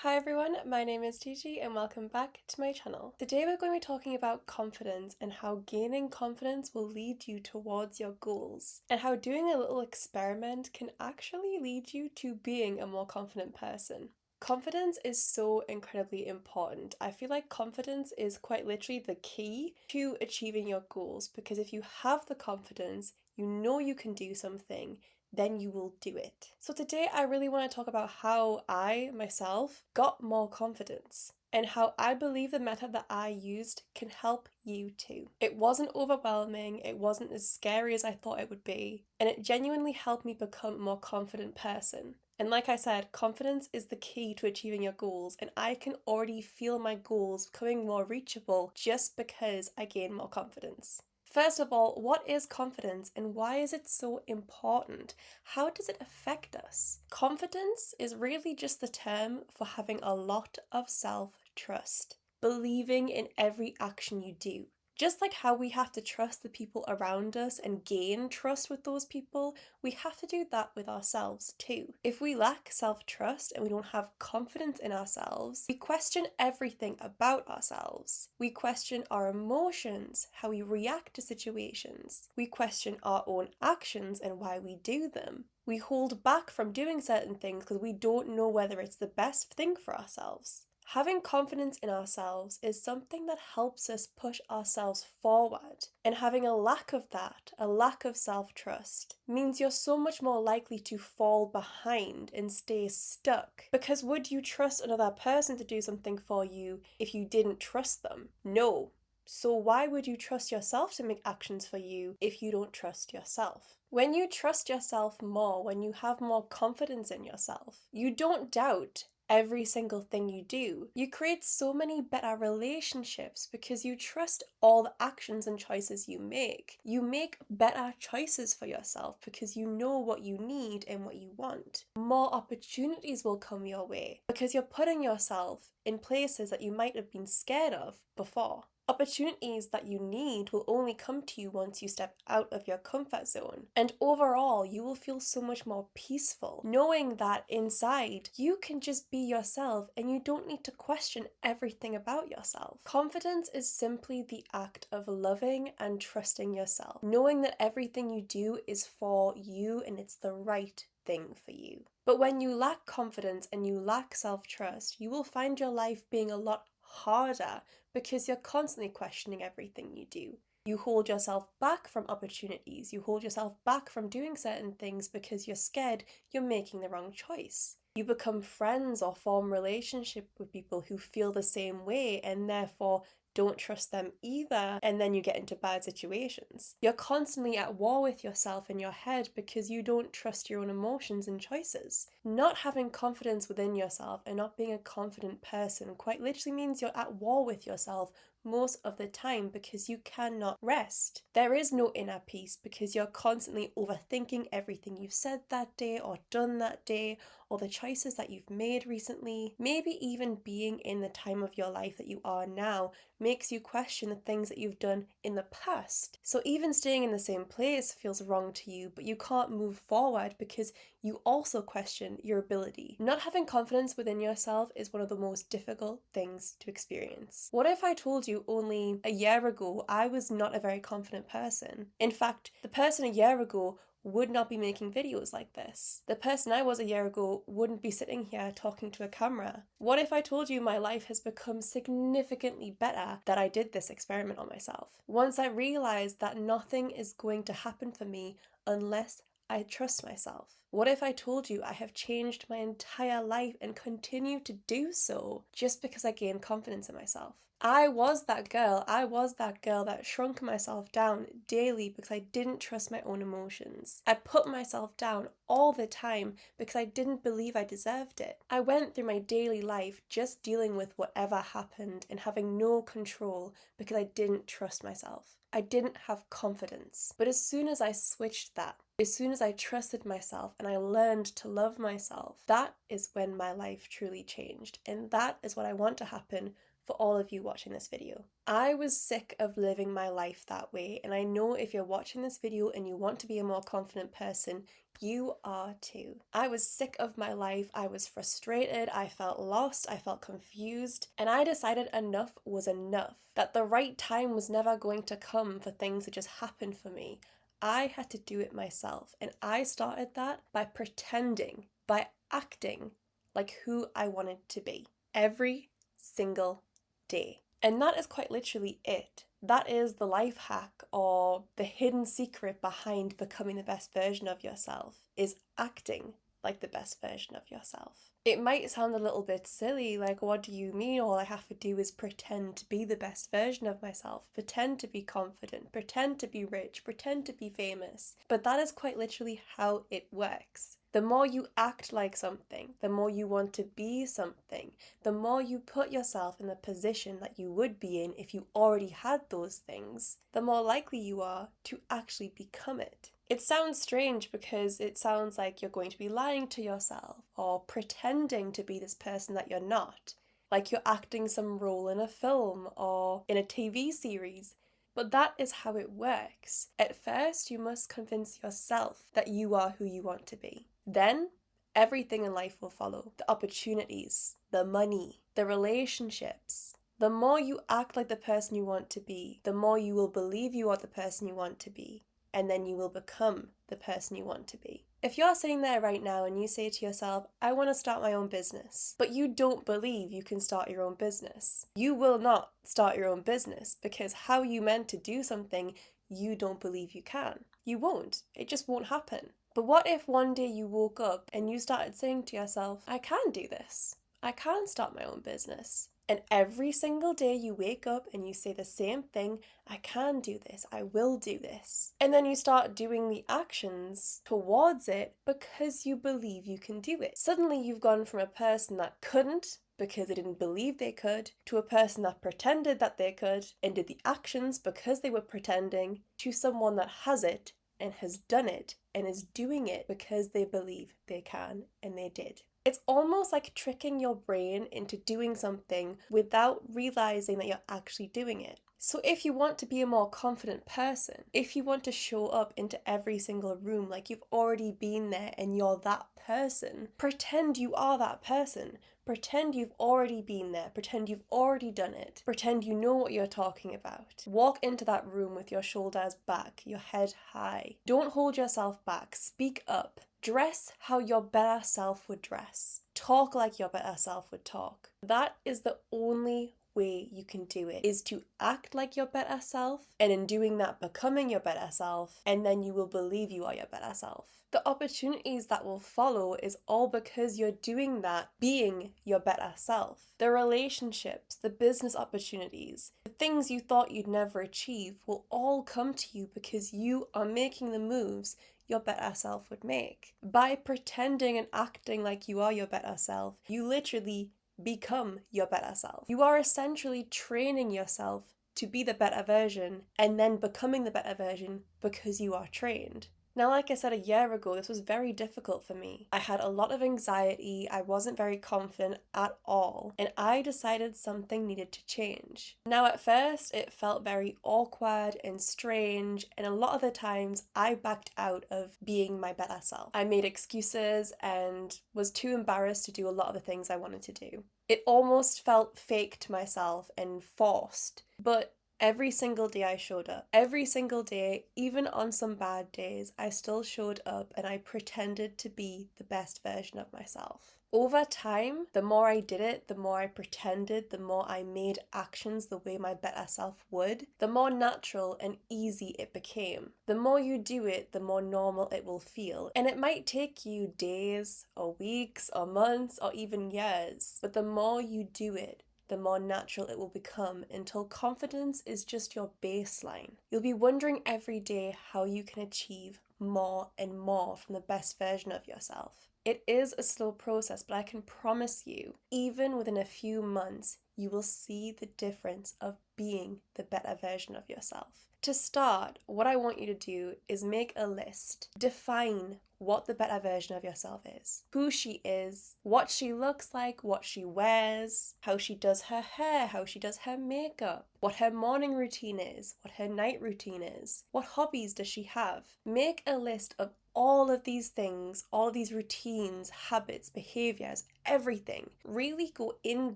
Hi everyone, my name is Gigi and welcome back to my channel. Today we're going to be talking about confidence and how gaining confidence will lead you towards your goals, and how doing a little experiment can actually lead you to being a more confident person. Confidence is so incredibly important. I feel like confidence is quite literally the key to achieving your goals, because if you have the confidence, you know you can do something, then you will do it. So today I really want to talk about how I myself got more confidence and how I believe the method that I used can help you too. It wasn't overwhelming, it wasn't as scary as I thought it would be, and it genuinely helped me become a more confident person. And like I said, confidence is the key to achieving your goals, and I can already feel my goals becoming more reachable just because I gain more confidence. First of all, what is confidence and why is it so important? How does it affect us? Confidence is really just the term for having a lot of self-trust, believing in every action you do. Just like how we have to trust the people around us and gain trust with those people, we have to do that with ourselves too. If we lack self-trust and we don't have confidence in ourselves, we question everything about ourselves. We question our emotions, how we react to situations. We question our own actions and why we do them. We hold back from doing certain things because we don't know whether it's the best thing for ourselves. Having confidence in ourselves is something that helps us push ourselves forward, and having a lack of that, a lack of self-trust, means you're so much more likely to fall behind and stay stuck. Because would you trust another person to do something for you if you didn't trust them? No. So why would you trust yourself to make actions for you if you don't trust yourself? When you trust yourself more, when you have more confidence in yourself, you don't doubt every single thing you do. You create so many better relationships because you trust all the actions and choices you make. You make better choices for yourself because you know what you need and what you want. More opportunities will come your way because you're putting yourself in places that you might have been scared of before. Opportunities that you need will only come to you once you step out of your comfort zone. And overall, you will feel so much more peaceful, knowing that inside you can just be yourself and you don't need to question everything about yourself. Confidence is simply the act of loving and trusting yourself, knowing that everything you do is for you and it's the right thing for you. But when you lack confidence and you lack self-trust, you will find your life being a lot harder because you're constantly questioning everything you do. You hold yourself back from opportunities. You hold yourself back from doing certain things because you're scared you're making the wrong choice. You become friends or form relationship with people who feel the same way and therefore don't trust them either, and then you get into bad situations. You're constantly at war with yourself in your head because you don't trust your own emotions and choices. Not having confidence within yourself and not being a confident person quite literally means you're at war with yourself most of the time because you cannot rest. There is no inner peace because you're constantly overthinking everything you've said that day or done that day, or the choices that you've made recently. Maybe even being in the time of your life that you are now makes you question the things that you've done in the past. So even staying in the same place feels wrong to you, but you can't move forward because you also question your ability. Not having confidence within yourself is one of the most difficult things to experience. What if I told you only a year ago I was not a very confident person? In fact, the person a year ago would not be making videos like this. The person I was a year ago wouldn't be sitting here talking to a camera. What if I told you my life has become significantly better that I did this experiment on myself? Once I realized that nothing is going to happen for me unless I trust myself. What if I told you I have changed my entire life and continue to do so just because I gained confidence in myself? I was that girl that shrunk myself down daily because I didn't trust my own emotions. I put myself down all the time because I didn't believe I deserved it. I went through my daily life just dealing with whatever happened and having no control because I didn't trust myself. I didn't have confidence. But as soon as I switched that, As soon as I trusted myself and I learned to love myself, that is when my life truly changed. And that is what I want to happen for all of you watching this video. I was sick of living my life that way, and I know if you're watching this video and you want to be a more confident person, you are too. I was sick of my life, I was frustrated, I felt lost, I felt confused, and I decided enough was enough, that the right time was never going to come for things to just happen for me. I had to do it myself, and I started that by pretending, by acting like who I wanted to be every single day. And that is quite literally it. That is the life hack or the hidden secret behind becoming the best version of yourself, is acting like the best version of yourself. It might sound a little bit silly, like, what do you mean? All I have to do is pretend to be the best version of myself, pretend to be confident, pretend to be rich, pretend to be famous. But that is quite literally how it works. The more you act like something, the more you want to be something, the more you put yourself in the position that you would be in if you already had those things, the more likely you are to actually become it. It sounds strange because it sounds like you're going to be lying to yourself or pretending to be this person that you're not, like you're acting some role in a film or in a TV series. But that is how it works. At first, you must convince yourself that you are who you want to be. Then, everything in life will follow. The opportunities, the money, the relationships. The more you act like the person you want to be, the more you will believe you are the person you want to be. And then you will become the person you want to be. If you're sitting there right now and you say to yourself, I want to start my own business, but you don't believe you can start your own business, you will not start your own business, because how you meant to do something you don't believe you can. You won't. It just won't happen. But what if one day you woke up and you started saying to yourself, I can do this. I can start my own business. And every single day you wake up and you say the same thing, I can do this, I will do this. And then you start doing the actions towards it because you believe you can do it. Suddenly you've gone from a person that couldn't because they didn't believe they could, to a person that pretended that they could and did the actions because they were pretending, to someone that has it and has done it and is doing it because they believe they can and they did. It's almost like tricking your brain into doing something without realizing that you're actually doing it. So if you want to be a more confident person, if you want to show up into every single room like you've already been there and you're that person, pretend you are that person. Pretend you've already been there. Pretend you've already done it. Pretend you know what you're talking about. Walk into that room with your shoulders back, your head high. Don't hold yourself back. Speak up. Dress how your better self would dress. Talk like your better self would talk. That is the only way you can do it, is to act like your better self, and in doing that, becoming your better self, and then you will believe you are your better self. The opportunities that will follow is all because you're doing that, being your better self. The relationships, the business opportunities, the things you thought you'd never achieve will all come to you because you are making the moves your better self would make. By pretending and acting like you are your better self, you literally become your better self. You are essentially training yourself to be the better version and then becoming the better version because you are trained. Now, like I said a year ago, this was very difficult for me. I had a lot of anxiety, I wasn't very confident at all, and I decided something needed to change. Now, at first, it felt very awkward and strange, and a lot of the times I backed out of being my better self. I made excuses and was too embarrassed to do a lot of the things I wanted to do. It almost felt fake to myself and forced, but every single day I showed up. Every single day, even on some bad days, I still showed up and I pretended to be the best version of myself. Over time, the more I did it, the more I pretended, the more I made actions the way my better self would, the more natural and easy it became. The more you do it, the more normal it will feel. And it might take you days or weeks or months or even years, but the more you do it, the more natural it will become, until confidence is just your baseline. You'll be wondering every day how you can achieve more and more from the best version of yourself. It is a slow process, but I can promise you, even within a few months, you will see the difference of being the better version of yourself. To start, what I want you to do is make a list. Define what the better version of yourself is, who she is, what she looks like, what she wears, how she does her hair, how she does her makeup, what her morning routine is, what her night routine is, what hobbies does she have. Make a list of all of these things, all of these routines, habits, behaviors, everything. Really go in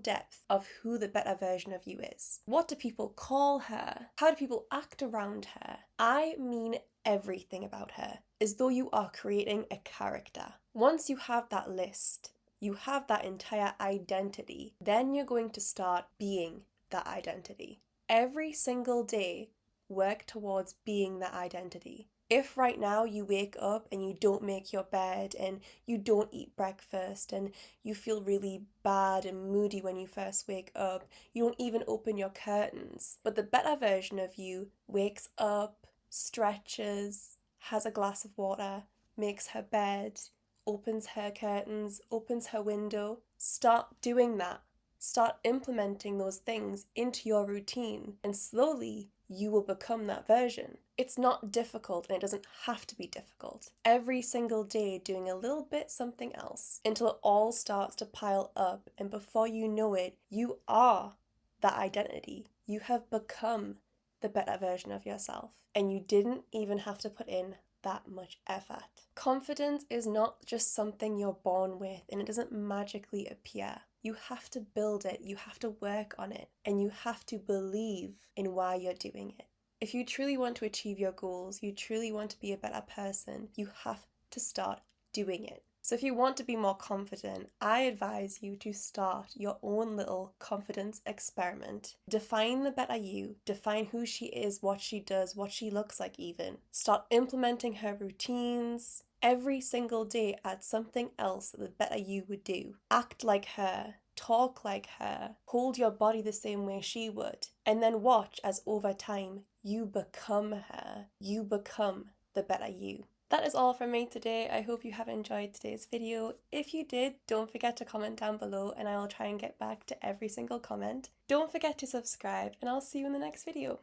depth of who the better version of you is. What do people call her? How do people act around her? I mean everything about her, as though you are creating a character. Once you have that list, you have that entire identity, then you're going to start being that identity. Every single day, work towards being that identity. If right now you wake up and you don't make your bed and you don't eat breakfast and you feel really bad and moody when you first wake up, you don't even open your curtains, but the better version of you wakes up, stretches, has a glass of water, makes her bed, opens her curtains, opens her window, start doing that. Start implementing those things into your routine, and slowly you will become that version. It's not difficult, and it doesn't have to be difficult. Every single day doing a little bit something else until it all starts to pile up, and before you know it, you are that identity. You have become the better version of yourself, and you didn't even have to put in that much effort. Confidence is not just something you're born with and it doesn't magically appear. You have to build it, you have to work on it, and you have to believe in why you're doing it. If you truly want to achieve your goals, you truly want to be a better person, you have to start doing it. So if you want to be more confident, I advise you to start your own little confidence experiment. Define the better you, define who she is, what she does, what she looks like even. Start implementing her routines. Every single day add something else that the better you would do. Act like her. Talk like her, hold your body the same way she would, and then watch as over time you become her, you become the better you. That is all from me today. I hope you have enjoyed today's video. If you did, don't forget to comment down below and I will try and get back to every single comment. Don't forget to subscribe and I'll see you in the next video.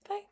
Bye!